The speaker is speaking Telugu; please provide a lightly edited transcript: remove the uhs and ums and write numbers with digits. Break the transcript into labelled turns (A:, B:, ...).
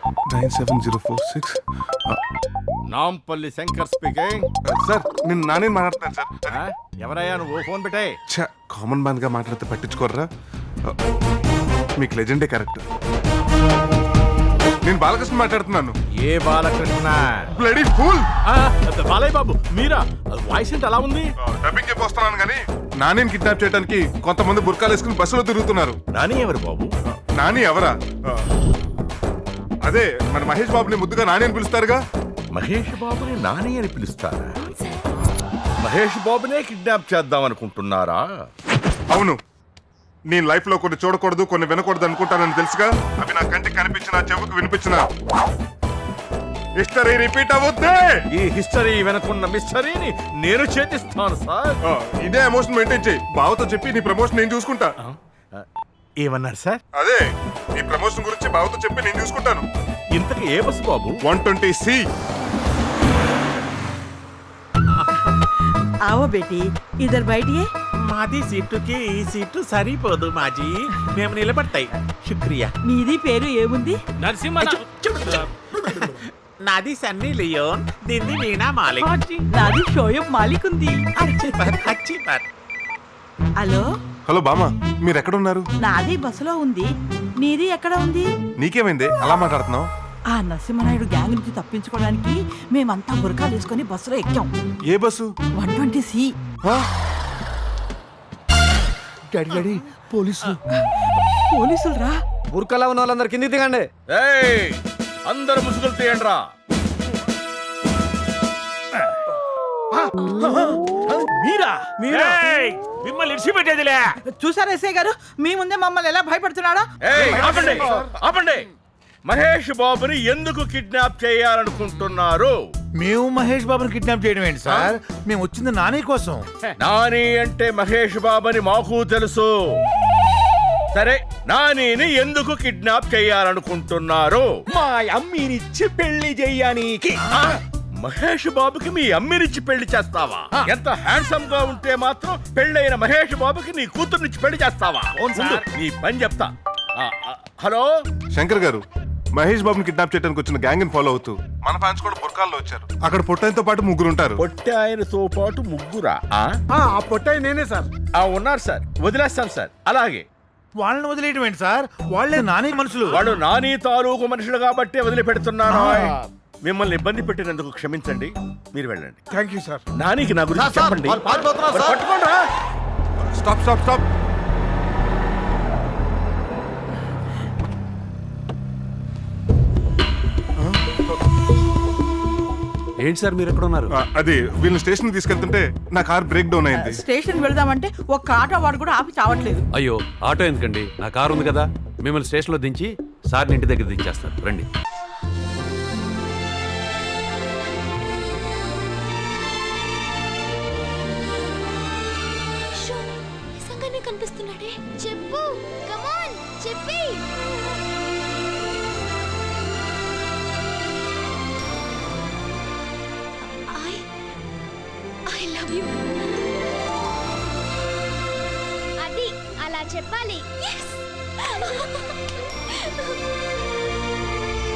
A: 97046.
B: నాంపల్లి శంకర్ స్పీకింగ్.
A: సార్ నేను నానే మాట్లాడుతున్నాను సార్.
B: ఎవరయ్యా నువ్వు? ఫోన్ పెట్టే.
A: కామన్ మ్యాన్ గా మాట్లాడితే పట్టించుకోర్రా. మీకు లెజెండే కరెక్ట్. నేను బాలకృష్ణ మాట్లాడుతున్నాను.
B: ఏ బాలకృష్ణ?
A: Bloody fool.
B: బాలయ్య బాబు మీరా? వాయిస్ ఏంటి అలా ఉంది?
A: డబ్బింగ్ చెప్పి వస్తున్నాను కానీ నానిని కిడ్నాప్ చేయడానికి కొంతమంది బుర్కాలు వేసుకుని బస్సులో తిరుగుతున్నారు.
B: నాని ఎవరు బాబు?
A: నాని ఎవరా? అదే మన మహేష్ బాబుని ముద్దుగా నాని అని పిలుస్తారుగా.
B: మహేష్ బాబుని నాని అని పిలుస్తారా? మహేష్ బాబునే కిడ్నాప్ చేద్దాం అనుకుంటున్నారా?
A: అవును. నేను లైఫ్ లో కొన్ని చూడకూడదు కొన్ని వినకూడదు అనుకుంటానని తెలుసుగా. అవి నా కంటికి కనిపించినా చెవుకు వినిపించినా హిస్టరీ రిపీట్ అవుద్ది.
B: ఈ హిస్టరీ వెనకున్న మిస్టరీని నేను చేతిస్తాను సార్.
A: ఇదే ఎమోషన్ మెయింటైన్ చేయి. బావతో చెప్పి నీ ప్రమోషన్ నేను చూసుకుంటా.
B: ఏమన్నారు సార్?
A: అదే నీ ప్రమోషన్ గురించి బావతో చెప్పి నేను చూసుకుంటాను.
B: ఇంతకు ఏ బస్సు బాబు?
A: 120C.
C: आओ बेटी इधर बैठिए.
D: మాది సీటుకి ఈ సీటు సరిపోదు మాజీ, మేము నిలబడతాయి. శుక్రియా.
C: మీది పేరు ఏముంది?
D: నరసింహ. నాది సన్నీ లియోన్, దీన్ని వీణా మాలిక్.
C: నాది షోయబ్ మాలిక్ ఉంది. హలో
A: హలో బామా, మీరు ఎక్కడ ఉన్నారు?
C: నాది బస్సులో ఉంది. నీది ఎక్కడ ఉంది?
A: నీకేమైంది అలా మాట్లాడుతున్నావు?
C: ఆ నరసింహనాయుడు గ్యాంగ్ నుంచి తప్పించుకోవడానికి మేమంతా బురకాలు వేసుకొని బస్సులో ఎక్కాం.
A: ఏ బస్సు?
C: 120C. పోలీసులు రా.
E: బుర్కలా ఉన్న వాళ్ళందరు కిందికి దిగండి.
B: ఏయ్, అందరు ముసుగులు తీయండిరా.
D: మీరా? మిమ్మల్ని ఇడిచిపెట్టేదిలే.
C: చూసారా ఎస్ఐ గారు, మీ ముందే మమ్మల్ని ఎలా భయపడుతున్నాడా?
B: ఏయ్, ఆపండి ఆపండి. మహేష్ బాబుని ఎందుకు కిడ్నాప్ చేయాలనుకుంటున్నారు?
F: మేము మహేష్ బాబుని కిడ్నాప్ చేయడం ఏంటి సార్? మేము వచ్చింది నాని కోసం.
B: నాని అంటే మహేష్ బాబుని మాకు తెలుసు. సరే, నానిని ఎందుకు కిడ్నాప్ చేయాలనుకుంటున్నారు?
D: మా అమ్మినిచ్చి పెళ్లి చెయ్యానికి.
B: మహేష్ బాబుకి మీ అమ్మినిచ్చి పెళ్లి చేస్తావా? ఎంత హ్యాండ్సమ్ గా ఉంటే మాత్రం పెళ్ళైన మహేష్ బాబుకి నీ కూతుర్నిచ్చి పెళ్లి చేస్తావా? ముందు నీ పని చెప్తా. హలో
A: శంకర్ గారు, మహేష్ బాబుని కిడ్నాప్ చేయడానికి వచ్చిన గ్యాంగ్ ని ఫాలో అవుతూ మన ఫ్యాన్స్ కూడా బుర్కాల్లో వచ్చారు. అక్కడ పొట్టైనతో పాటు ముగ్గురు ఉంటారు.
B: పొట్టి ఆయనతో పాటు ముగ్గురా?
E: ఆ పొట్టాయి నేనే సార్.
B: ఉన్నారు సార్, వదిలేస్తాం సార్. అలాగే
F: వాళ్ళని వదిలేయడం ఏంటి సార్? వాళ్ళే నాని మనుషులు.
B: వాడు నాని తాలూకు మనుషులు కాబట్టి వదిలిపెడుతున్నాను. మిమ్మల్ని ఇబ్బంది పెట్టినందుకు క్షమించండి, మీరు వెళ్ళండి.
F: Thank you sir.
B: నానికి నా గురించి చెప్పండి. పట్టుకోండిరా.
A: Stop stop stop.
E: ఏంటి సార్ మీరు ఎక్కడ ఉన్నారు?
A: అది వీళ్ళని స్టేషన్ తీసుకెళ్తుంటే నా కార్ బ్రేక్ డౌన్ అయింది.
C: స్టేషన్ వెళదామంటే ఒక్క ఆటో వాడు కూడా ఆపి చావట్లేదు.
E: అయ్యో, ఆటో ఎందుకండి, నా కారు ఉంది కదా. మిమ్మల్ని స్టేషన్లో దించి సార్ని ఇంటి దగ్గర దించేస్తాను, రండి.
G: నిజంగానే కనిపిస్తున్నాడే. చెప్పు, కమాన్ చెప్పి. I love you. అది అలా చెప్పాలి. Yes.